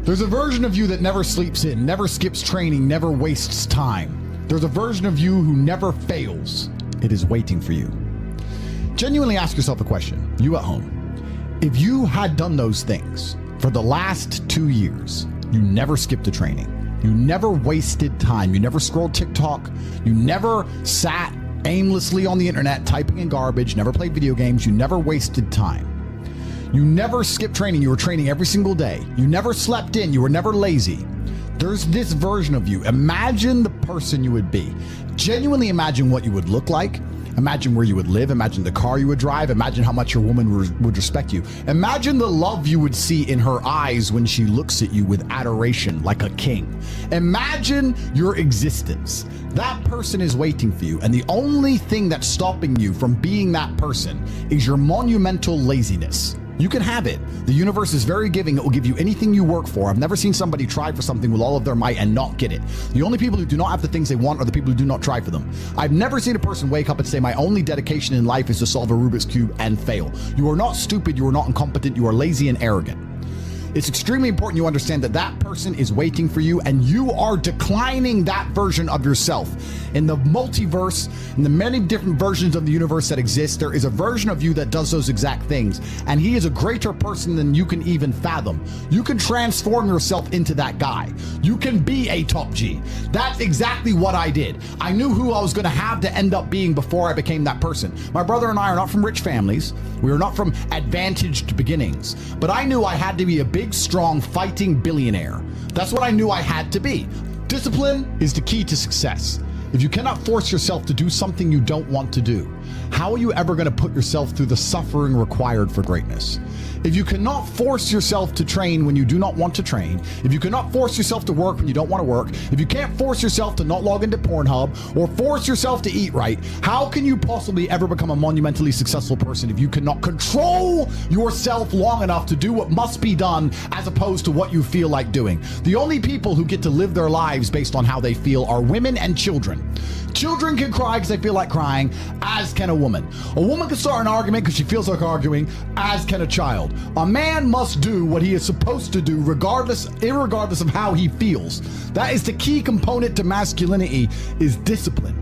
There's a version of you that never sleeps in, never skips training, never wastes time. There's a version of you who never fails. It is waiting for you. Genuinely ask yourself a question, you at home. If you had done those things for the last 2 years, you never skipped a training, you never wasted time, you never scrolled TikTok, you never sat aimlessly on the internet typing in garbage, never played video games, you never wasted time. You never skipped training, you were training every single day. You never slept in, you were never lazy. There's this version of you. Imagine the person you would be. Genuinely imagine what you would look like. Imagine where you would live. Imagine the car you would drive. Imagine how much your woman would respect you. Imagine the love you would see in her eyes when she looks at you with adoration like a king. Imagine your existence. That person is waiting for you, and the only thing that's stopping you from being that person is your monumental laziness. You can have it. The universe is very giving. It will give you anything you work for. I've never seen somebody try for something with all of their might and not get it. The only people who do not have the things they want are the people who do not try for them. I've never seen a person wake up and say, my only dedication in life is to solve a Rubik's Cube and fail. You are not stupid. You are not incompetent. You are lazy and arrogant. It's extremely important you understand that that person is waiting for you, and you are declining that version of yourself. In the multiverse, in the many different versions of the universe that exist, there is a version of you that does those exact things, and he is a greater person than you can even fathom. You can transform yourself into that guy. You can be a top G. That's exactly what I did. I knew who I was going to have to end up being before I became that person. My brother and I are not from rich families. We are not from advantaged beginnings, but I knew I had to be a big, strong, fighting billionaire. That's what I knew I had to be. Discipline is the key to success. If you cannot force yourself to do something you don't want to do, how are you ever going to put yourself through the suffering required for greatness? If you cannot force yourself to train when you do not want to train, if you cannot force yourself to work when you don't want to work, if you can't force yourself to not log into Pornhub or force yourself to eat right, how can you possibly ever become a monumentally successful person if you cannot control yourself long enough to do what must be done as opposed to what you feel like doing? The only people who get to live their lives based on how they feel are women and children. Children can cry because they feel like crying, as can a woman. A woman can start an argument because she feels like arguing, as can a child. A man must do what he is supposed to do irregardless of how he feels. That is the key component to masculinity, is discipline.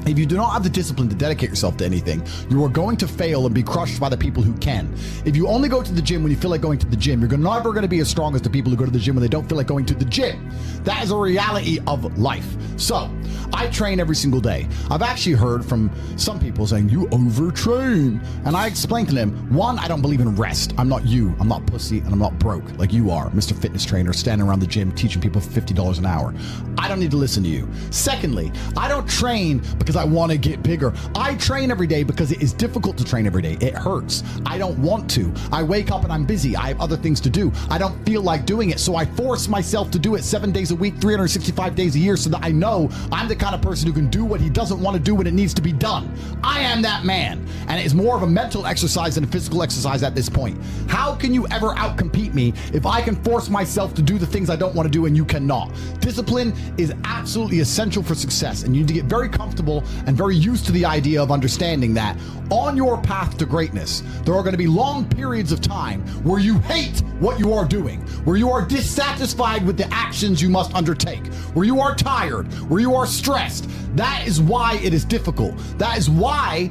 If you do not have the discipline to dedicate yourself to anything, you are going to fail and be crushed by the people who can. If you only go to the gym when you feel like going to the gym, you're never going to be as strong as the people who go to the gym when they don't feel like going to the gym. That is a reality of life. So, I train every single day. I've actually heard from some people saying, you overtrain. And I explained to them, one, I don't believe in rest. I'm not you. I'm not pussy, and I'm not broke like you are, Mr. Fitness Trainer, standing around the gym teaching people for $50 an hour. I don't need to listen to you. Secondly, I don't train because I want to get bigger. I train every day because it is difficult to train every day. It hurts. I don't want to. I wake up and I'm busy. I have other things to do. I don't feel like doing it, so I force myself to do it 7 days a week, 365 days a year, so that I know I'm the kind of person who can do what he doesn't want to do when it needs to be done. I am that man, and it is more of a mental exercise than a physical exercise at this point. How can you ever outcompete me if I can force myself to do the things I don't want to do and you cannot? Discipline is absolutely essential for success, and you need to get very comfortable and very used to the idea of understanding that on your path to greatness, there are going to be long periods of time where you hate what you are doing, where you are dissatisfied with the actions you must undertake, where you are tired, where you are stressed. That is why it is difficult. That is why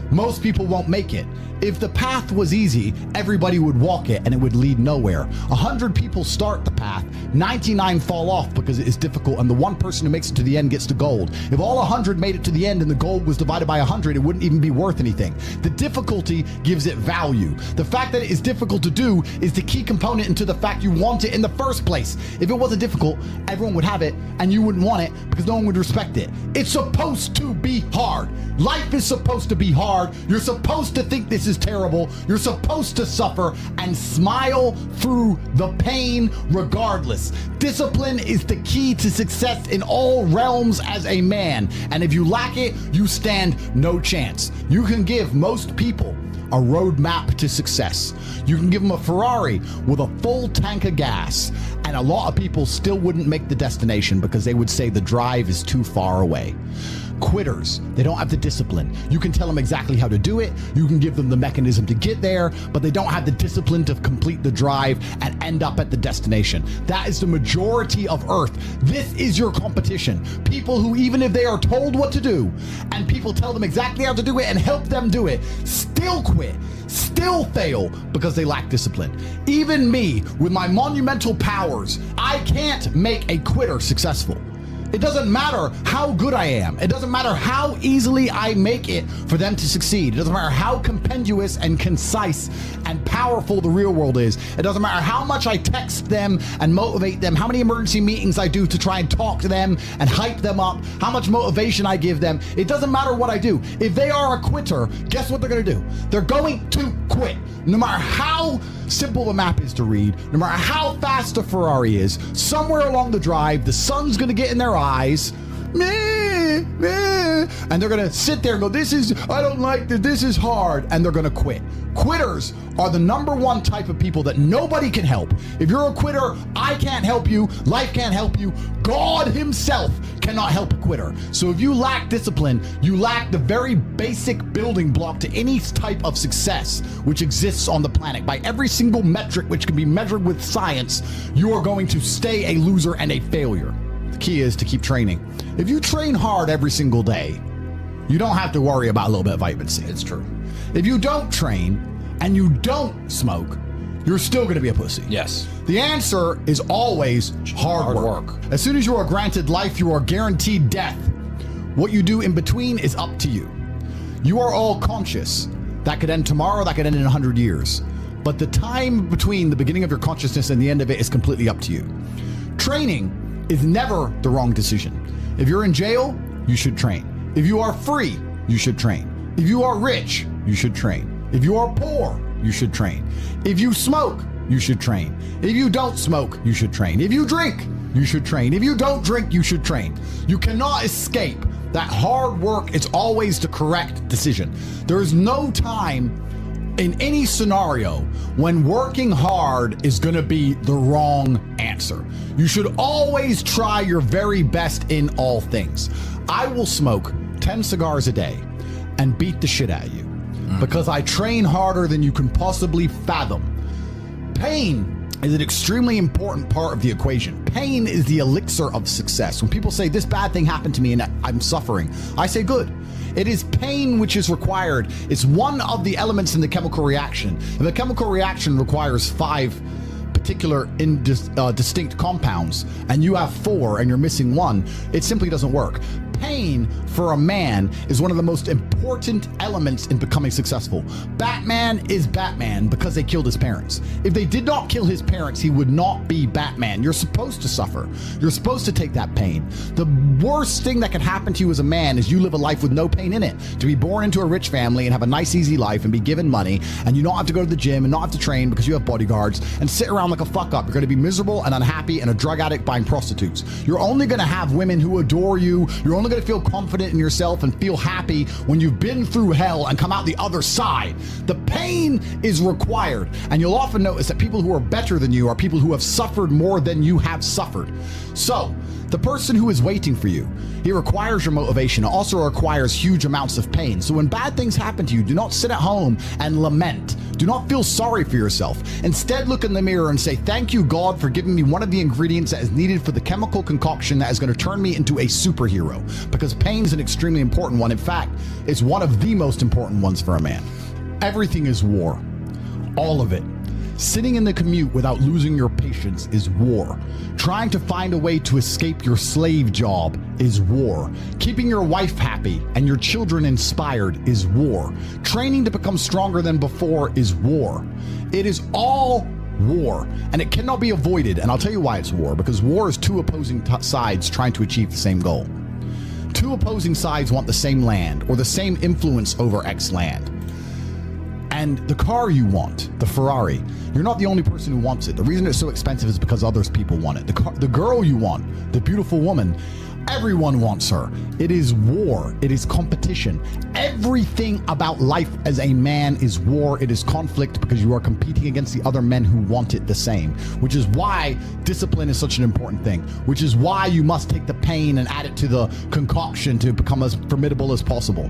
most people won't make it. If the path was easy, everybody would walk it and it would lead nowhere. 100 people start the path, 99 fall off because it is difficult, and the one person who makes it to the end gets the gold. If all 100 made it to the end and the gold was divided by 100, it wouldn't even be worth anything. The difficulty gives it value. The fact that it is difficult to do is the key component into the fact you want it in the first place. If it wasn't difficult, everyone would have it and you wouldn't want it because no one would respect it. It's supposed to be hard. Life is supposed to be hard. You're supposed to think this is terrible. You're supposed to suffer and smile through the pain regardless. Discipline is the key to success in all realms as a man. And if you lack it, you stand no chance. You can give most people a roadmap to success. You can give them a Ferrari with a full tank of gas, and a lot of people still wouldn't make the destination because they would say the drive is too far away. quitters. They don't have the discipline. You can tell them exactly how to do it. You can give them the mechanism to get there, but they don't have the discipline to complete the drive and end up at the destination. That is the majority of Earth. This is your competition. People who, even if they are told what to do and people tell them exactly how to do it and help them do it, still quit, still fail because they lack discipline. Even me, with my monumental powers, I can't make a quitter successful. It doesn't matter how good I am. It doesn't matter how easily I make it for them to succeed. It doesn't matter how compendious and concise and powerful the real world is. It doesn't matter how much I text them and motivate them, how many emergency meetings I do to try and talk to them and hype them up, how much motivation I give them. It doesn't matter what I do. If they are a quitter, guess what they're going to do? They're going to quit. No matter how simple the map is to read, no matter how fast a Ferrari is, somewhere along the drive, the sun's going to get in their eyes, meh, meh, and they're going to sit there and go, I don't like this, this is hard, and they're going to quit. Quitters are the number one type of people that nobody can help. If you're a quitter, I can't help you, life can't help you, God himself cannot help a quitter. So if you lack discipline, you lack the very basic building block to any type of success which exists on the planet. By every single metric which can be measured with science, you are going to stay a loser and a failure. The key is to keep training. If you train hard every single day, you don't have to worry about a little bit of vitamin C. It's true. If you don't train and you don't smoke, you're still going to be a pussy. Yes. The answer is always hard work. As soon as you are granted life, you are guaranteed death. What you do in between is up to you. You are all conscious. That could end tomorrow, that could end in 100 years. But the time between the beginning of your consciousness and the end of it is completely up to you. Training is never the wrong decision. If you're in jail, you should train. If you are free, you should train. If you are rich, you should train. If you are poor, you should train. If you smoke, you should train. If you don't smoke, you should train. If you drink, you should train. If you don't drink, you should train. You cannot escape that hard work is always the correct decision. There is no time in any scenario when working hard is going to be the wrong answer. You should always try your very best in all things. I will smoke 10 cigars a day and beat the shit out of you because I train harder than you can possibly fathom. Pain is an extremely important part of the equation. Pain is the elixir of success. When people say this bad thing happened to me and I'm suffering, I say good. It is pain which is required. It's one of the elements in the chemical reaction. If a chemical reaction requires 5 particular distinct compounds and you have 4 and you're missing 1, it simply doesn't work. Pain for a man is one of the most important elements in becoming successful. Batman is Batman because they killed his parents. If they did not kill his parents, he would not be Batman. You're supposed to suffer. You're supposed to take that pain. The worst thing that can happen to you as a man is you live a life with no pain in it. To be born into a rich family and have a nice, easy life and be given money and you don't have to go to the gym and not have to train because you have bodyguards and sit around like a fuck up. You're going to be miserable and unhappy and a drug addict buying prostitutes. You're only going to have women who adore you. You're only going to feel confident in yourself and feel happy when you've been through hell and come out the other side. The pain is required, and you'll often notice that people who are better than you are people who have suffered more than you have suffered. So the person who is waiting for you, he requires your motivation. It also requires huge amounts of pain. So when bad things happen to you, do not sit at home and lament. Do not feel sorry for yourself. Instead, look in the mirror and say, thank you, God, for giving me one of the ingredients that is needed for the chemical concoction that is going to turn me into a superhero. Because pain is an extremely important one. In fact, it's one of the most important ones for a man. Everything is war. All of it. Sitting in the commute without losing your patience is war. Trying to find a way to escape your slave job is war. Keeping your wife happy and your children inspired is war. Training to become stronger than before is war. It is all war, and it cannot be avoided. And I'll tell you why it's war, because war is 2 opposing sides trying to achieve the same goal. 2 opposing sides want the same land or the same influence over X land. And the car you want, the Ferrari, you're not the only person who wants it. The reason it's so expensive is because other people want it. The girl you want, the beautiful woman, Everyone wants her. It is war. It is competition. Everything about life as a man is war. It is conflict because you are competing against the other men who want it the same, which is why discipline is such an important thing, which is why you must take the pain and add it to the concoction to become as formidable as possible.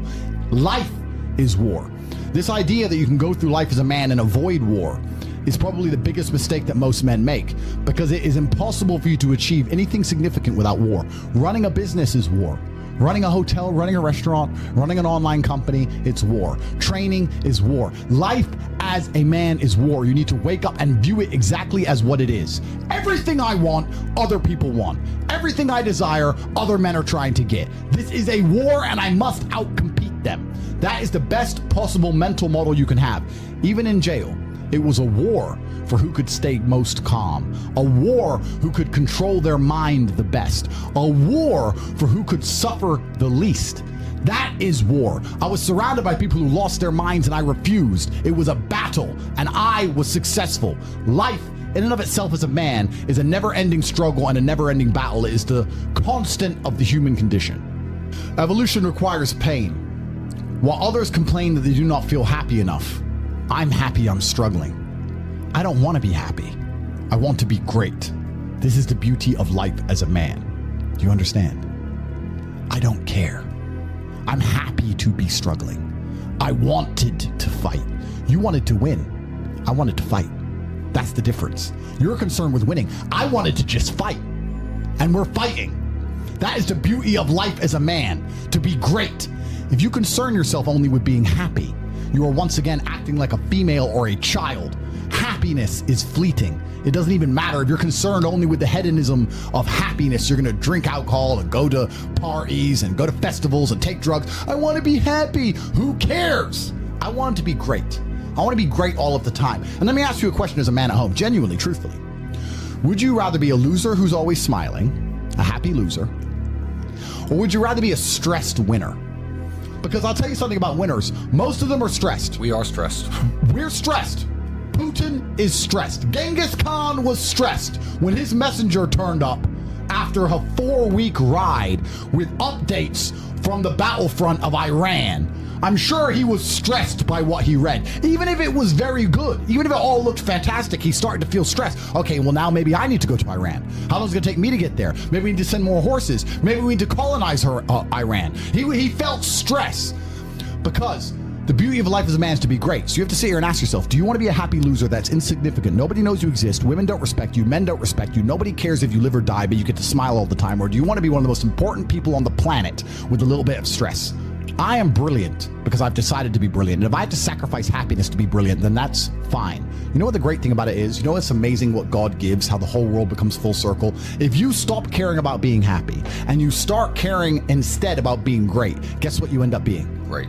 Life is war. This idea that you can go through life as a man and avoid war is probably the biggest mistake that most men make, because it is impossible for you to achieve anything significant without war. Running a business is war. Running a hotel, running a restaurant, running an online company, it's war. Training is war. Life as a man is war. You need to wake up and view it exactly as what it is. Everything I want, other people want. Everything I desire, other men are trying to get. This is a war and I must outcompete them. That is the best possible mental model you can have. Even in jail, it was a war for who could stay most calm, a war who could control their mind the best, a war for who could suffer the least. That is war. I was surrounded by people who lost their minds and I refused. It was a battle and I was successful. Life in and of itself as a man is a never-ending struggle and a never-ending battle. It is the constant of the human condition. Evolution requires pain. While others complain that they do not feel happy enough, I'm happy I'm struggling. I don't want to be happy. I want to be great. This is the beauty of life as a man. Do you understand? I don't care. I'm happy to be struggling. I wanted to fight. You wanted to win. I wanted to fight. That's the difference. You're concerned with winning. I wanted to just fight. And we're fighting. That is the beauty of life as a man, to be great. If you concern yourself only with being happy, you are once again acting like a female or a child. Happiness is fleeting. It doesn't even matter if you're concerned only with the hedonism of happiness. You're going to drink alcohol and go to parties and go to festivals and take drugs. I want to be happy. Who cares? I want to be great. I want to be great all of the time. And let me ask you a question as a man at home, genuinely, truthfully. Would you rather be a loser who's always smiling, a happy loser, or would you rather be a stressed winner? Because I'll tell you something about winners. Most of them are stressed. We are stressed. We're stressed. Putin is stressed. Genghis Khan was stressed when his messenger turned up after a 4-week ride with updates from the battlefront of Iran. I'm sure he was stressed by what he read. Even if it was very good, even if it all looked fantastic, he started to feel stressed. Okay, well now maybe I need to go to Iran. How long is it going to take me to get there? Maybe we need to send more horses. Maybe we need to colonize Iran. He felt stress because the beauty of life as a man is to be great. So you have to sit here and ask yourself, do you want to be a happy loser that's insignificant? Nobody knows you exist. Women don't respect you. Men don't respect you. Nobody cares if you live or die, but you get to smile all the time. Or do you want to be one of the most important people on the planet with a little bit of stress? I am brilliant because I've decided to be brilliant. And if I have to sacrifice happiness to be brilliant, then that's fine. You know what the great thing about it is? You know it's amazing what God gives, how the whole world becomes full circle? If you stop caring about being happy and you start caring instead about being great, guess what you end up being? Great.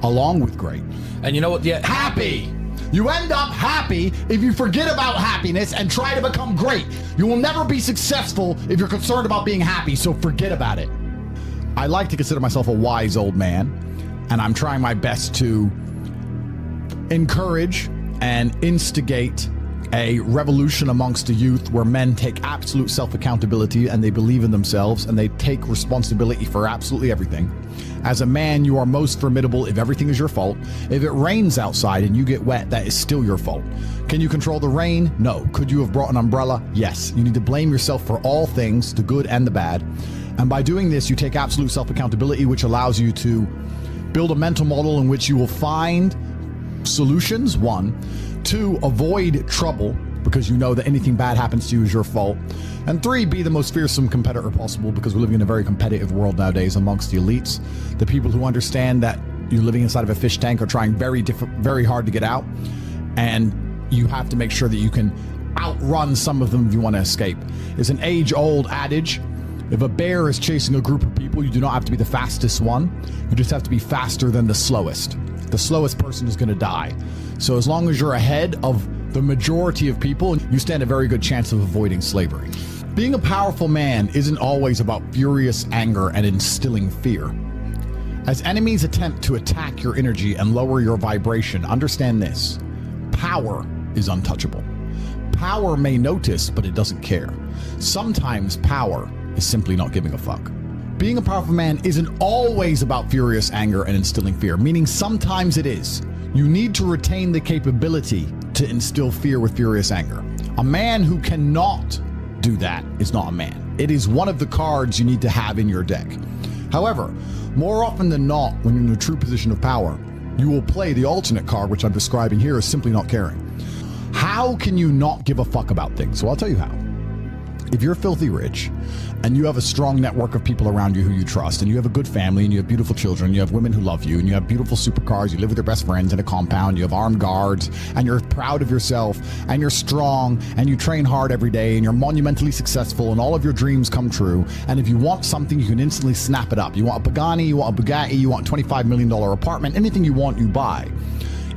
Along with great. And you know what? Yeah. Happy. You end up happy if you forget about happiness and try to become great. You will never be successful if you're concerned about being happy, so forget about it. I like to consider myself a wise old man, and I'm trying my best to encourage and instigate a revolution amongst the youth where men take absolute self-accountability and they believe in themselves and they take responsibility for absolutely everything. As a man, you are most formidable if everything is your fault. If it rains outside and you get wet, that is still your fault. Can you control the rain? No. Could you have brought an umbrella? Yes. You need to blame yourself for all things, the good and the bad. And by doing this, you take absolute self-accountability, which allows you to build a mental model in which you will find solutions, 1. 2, avoid trouble, because you know that anything bad happens to you is your fault. And 3, be the most fearsome competitor possible, because we're living in a very competitive world nowadays amongst the elites. The people who understand that you're living inside of a fish tank are trying very hard to get out. And you have to make sure that you can outrun some of them if you want to escape. It's an age-old adage. If a bear is chasing a group of people, you do not have to be the fastest one. You just have to be faster than the slowest. The slowest person is going to die. So as long as you're ahead of the majority of people, you stand a very good chance of avoiding slavery. Being a powerful man isn't always about furious anger and instilling fear. As enemies attempt to attack your energy and lower your vibration, understand this: power is untouchable. Power may notice, but it doesn't care. Sometimes power is simply not giving a fuck. Being a powerful man isn't always about furious anger and instilling fear, meaning sometimes it is. You need to retain the capability to instill fear with furious anger. A man who cannot do that is not a man. It is one of the cards you need to have in your deck. However, more often than not, when you're in a true position of power, you will play the alternate card, which I'm describing here as simply not caring. How can you not give a fuck about things? So I'll tell you how. If you're filthy rich and you have a strong network of people around you who you trust, and you have a good family, and you have beautiful children, you have women who love you, and you have beautiful supercars, you live with your best friends in a compound, you have armed guards, and you're proud of yourself, and you're strong, and you train hard every day, and you're monumentally successful, and all of your dreams come true, and if you want something, you can instantly snap it up. You want a Pagani, you want a Bugatti, you want a $25 million apartment, anything you want, you buy.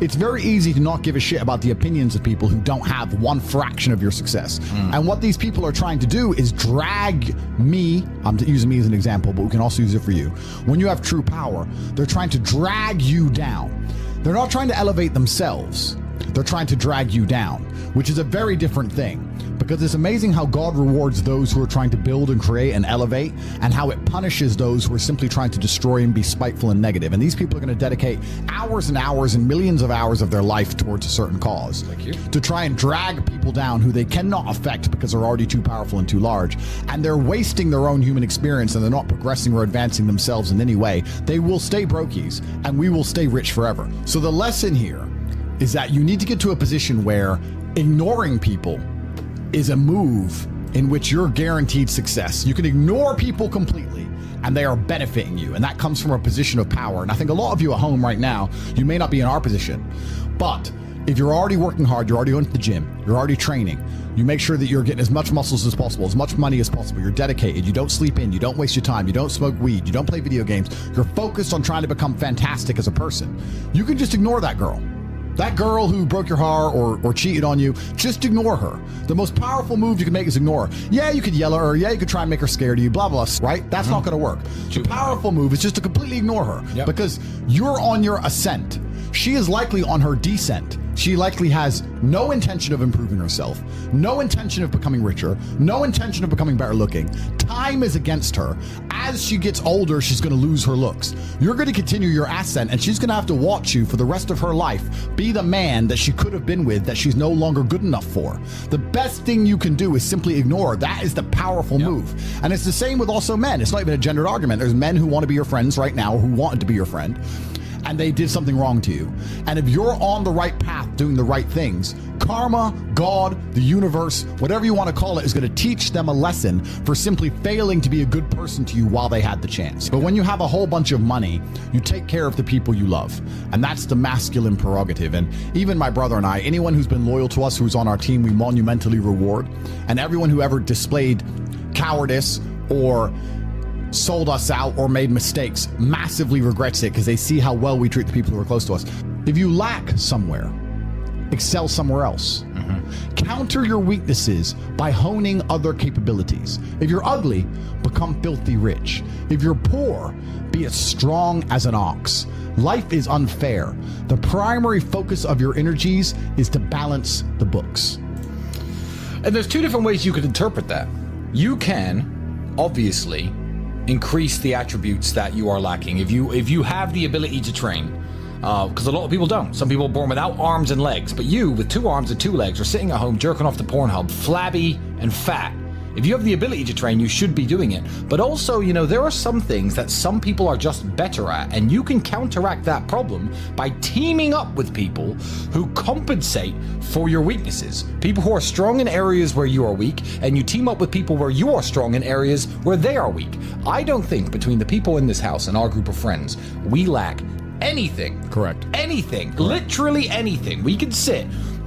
It's very easy to not give a shit about the opinions of people who don't have one fraction of your success. And what these people are trying to do is drag me, I'm using me as an example, but we can also use it for you. When you have true power, they're trying to drag you down. They're not trying to elevate themselves. They're trying to drag you down, which is a very different thing. Because it's amazing how God rewards those who are trying to build and create and elevate, and how it punishes those who are simply trying to destroy and be spiteful and negative. And these people are going to dedicate hours and hours and millions of hours of their life towards a certain cause to try and drag people down who they cannot affect because they're already too powerful and too large. And they're wasting their own human experience, and they're not progressing or advancing themselves in any way. They will stay brokies, and we will stay rich forever. So the lesson here is that you need to get to a position where ignoring people is a move in which you're guaranteed success. You can ignore people completely and they are benefiting you. And that comes from a position of power. And I think a lot of you at home right now, you may not be in our position, but if you're already working hard, you're already going to the gym, you're already training, you make sure that you're getting as much muscles as possible, as much money as possible, you're dedicated, you don't sleep in, you don't waste your time, you don't smoke weed, you don't play video games, you're focused on trying to become fantastic as a person. You can just ignore that girl. That girl who broke your heart or cheated on you, just ignore her. The most powerful move you can make is ignore her. Yeah, you could yell at her. Yeah, you could try and make her scared of you, blah, blah, right? That's not going to work. The powerful move is just to completely ignore her because you're on your ascent. She is likely on her descent. She likely has no intention of improving herself, no intention of becoming richer, no intention of becoming better looking. Time is against her. As she gets older, she's going to lose her looks. You're going to continue your ascent, and she's going to have to watch you for the rest of her life be the man that she could have been with that she's no longer good enough for. The best thing you can do is simply ignore her. That is the powerful move. And it's the same with also men. It's not even a gendered argument. There's men who want to be your friends right now, who wanted to be your friend, and they did something wrong to you. And if you're on the right path doing the right things, karma, God, the universe, whatever you want to call it, is going to teach them a lesson for simply failing to be a good person to you while they had the chance. But when you have a whole bunch of money, you take care of the people you love. And that's the masculine prerogative. And even my brother and I, anyone who's been loyal to us, who's on our team, we monumentally reward. And everyone who ever displayed cowardice or sold us out or made mistakes massively regrets it because they see how well we treat the people who are close to us. If you lack somewhere, excel somewhere else. Counter your weaknesses by honing other capabilities. If you're ugly, become filthy rich. If you're poor, be as strong as an ox. Life is unfair. The primary focus of your energies is to balance the books. And there's two different ways you could interpret that. You can, obviously, increase the attributes that you are lacking. If you have the ability to train, because a lot of people don't. Some people are born without arms and legs, but you, with 2 arms and 2 legs, are sitting at home jerking off the Pornhub, flabby and fat. If you have the ability to train, you should be doing it. But also, you know, there are some things that some people are just better at, and you can counteract that problem by teaming up with people who compensate for your weaknesses. People who are strong in areas where you are weak, and you team up with people where you are strong in areas where they are weak. I don't think between the people in this house and our group of friends, we lack anything. Correct. Anything. Correct. Literally anything. We can sit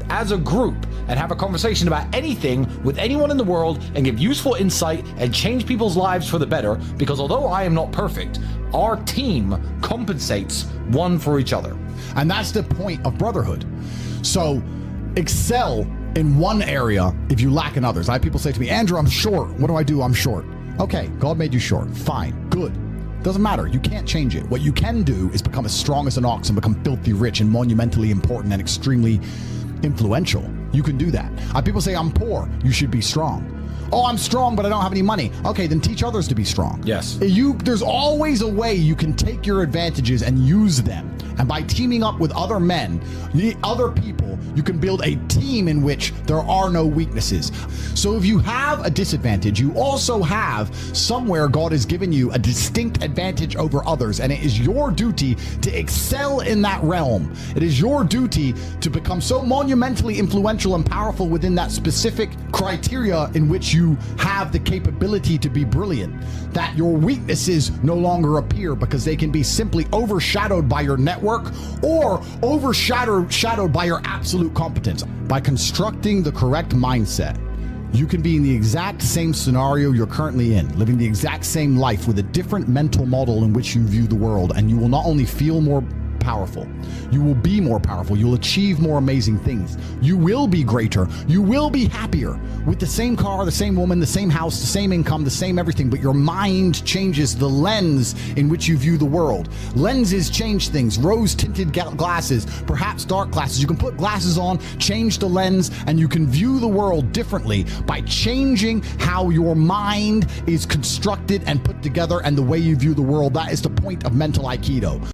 as a group and have a conversation about anything with anyone in the world and give useful insight and change people's lives for the better, because although I am not perfect, our team compensates one for each other. And that's the point of brotherhood. So excel in one area if you lack in others. I have people say to me, Andrew, I'm short. What do? I'm short. Okay, God made you short. Fine, good. Doesn't matter. You can't change it. What you can do is become as strong as an ox and become filthy rich and monumentally important and extremely influential. You can do that. People say, I'm poor. You should be strong. Oh, I'm strong, but I don't have any money. Okay, then teach others to be strong. Yes. There's always a way you can take your advantages and use them. And by teaming up with other men, other people, you can build a team in which there are no weaknesses. So if you have a disadvantage, you also have somewhere God has given you a distinct advantage over others. And it is your duty to excel in that realm. It is your duty to become so monumentally influential and powerful within that specific criteria in which you have the capability to be brilliant, that your weaknesses no longer appear because they can be simply overshadowed by your network or overshadowed by your absolute competence. By constructing the correct mindset, you can be in the exact same scenario you're currently in, living the exact same life with a different mental model in which you view the world, and you will not only feel more powerful, you will be more powerful, you'll achieve more amazing things, you will be greater, you will be happier with the same car, the same woman, the same house, the same income, the same everything, but your mind changes the lens in which you view the world. Lenses change things. Rose-tinted glasses, perhaps dark glasses. You can put glasses on, change the lens, and you can view the world differently by changing how your mind is constructed and put together and the way you view the world. That is the point of mental Aikido.